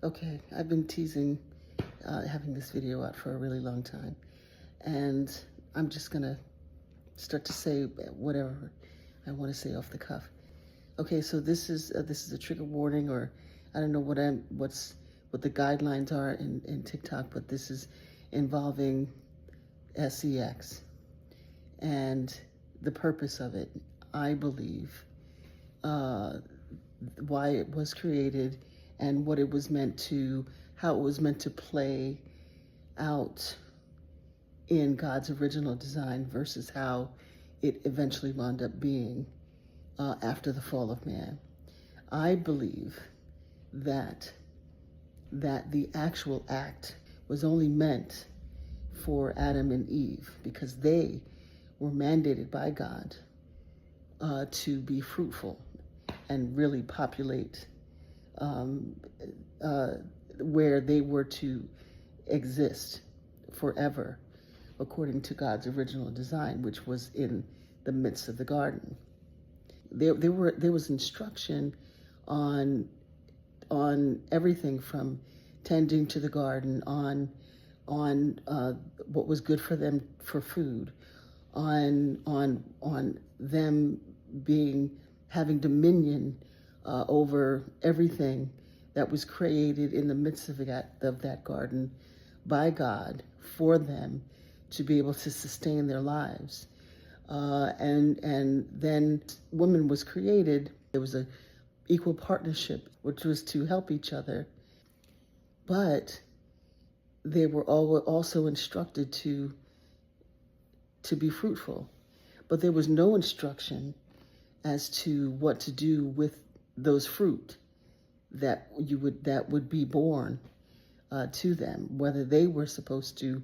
Okay, I've been teasing having this video out for a really long time, and I'm just gonna start to say whatever I want to say off the cuff. Okay, so this is a trigger warning, or I don't know what the guidelines are in TikTok, but this is involving SEX and the purpose of it. I believe why it was created and what it was meant to, how it was meant to play out in God's original design versus how it eventually wound up being after the fall of man. I believe that the actual act was only meant for Adam and Eve because they were mandated by God to be fruitful and really populate where they were to exist forever according to God's original design, which was in the midst of the garden. There was instruction on everything from tending to the garden, on what was good for them for food, on them having dominion over everything that was created in the midst of that garden by God for them to be able to sustain their lives. And then woman was created. There was a equal partnership, which was to help each other. But they were also instructed to be fruitful. But there was no instruction as to what to do with those fruit that would be born to them, whether they were supposed to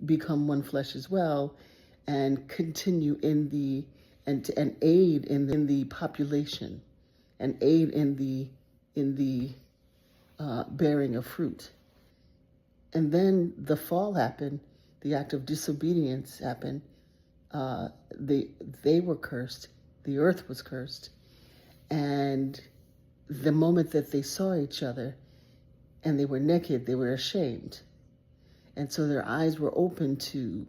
become one flesh as well and continue in the and aid in the population and aid in the bearing of fruit. And then the fall happened, the act of disobedience happened. They were cursed, the earth was cursed, and the moment that they saw each other and they were naked, they were ashamed. And so their eyes were open to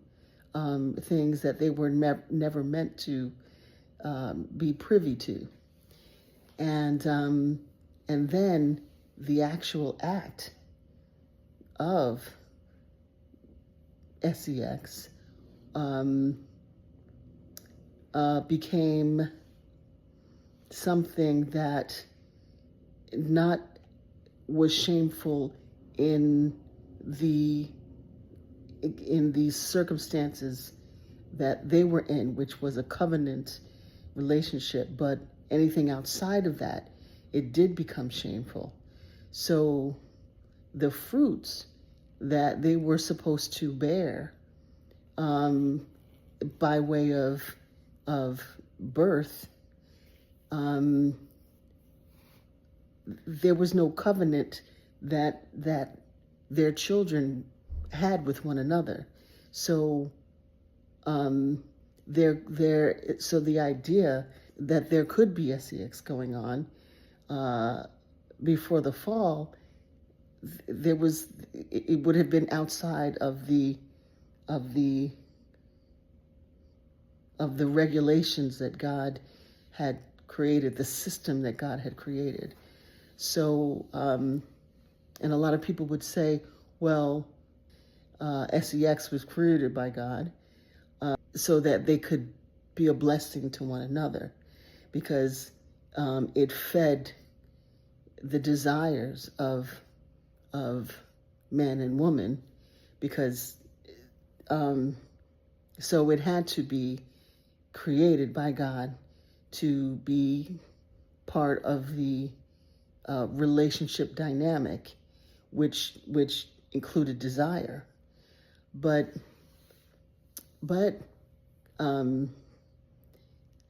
things that they were never meant to be privy to. And then the actual act of SEX became something that not was shameful in these circumstances that they were in, which was a covenant relationship, but anything outside of that, it did become shameful. So the fruits that they were supposed to bear by way of birth, there was no covenant that their children had with one another. So so the idea that there could be SEX going on before the fall, it would have been outside of the regulations that God had created, the system that God had created. So, and a lot of people would say, well, SEX was created by God so that they could be a blessing to one another, because it fed the desires of man and woman, because so it had to be created by God to be part of the relationship dynamic, which included desire. But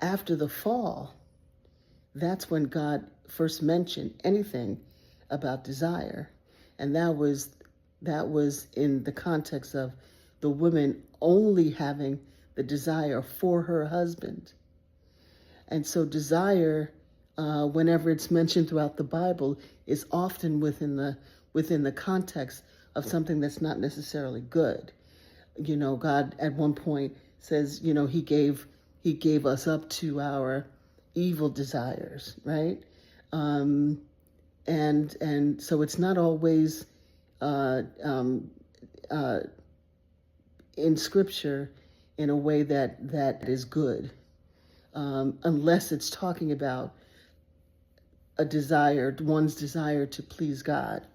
after the fall, that's when God first mentioned anything about desire, and that was in the context of the woman only having the desire for her husband. And so desire whenever it's mentioned throughout the Bible, is often within the context of something that's not necessarily good. You know, God at one point says, you know, he gave us up to our evil desires, right? And so it's not always uh, um, uh, in Scripture in a way that is good, unless it's talking about one's desire to please God,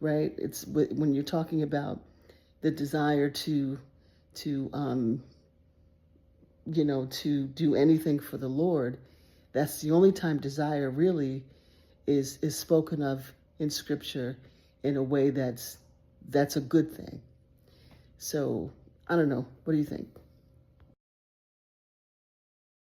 right? It's when you're talking about the desire to to do anything for the Lord. That's the only time desire really is spoken of in Scripture in a way that's a good thing. So I don't know. What do you think?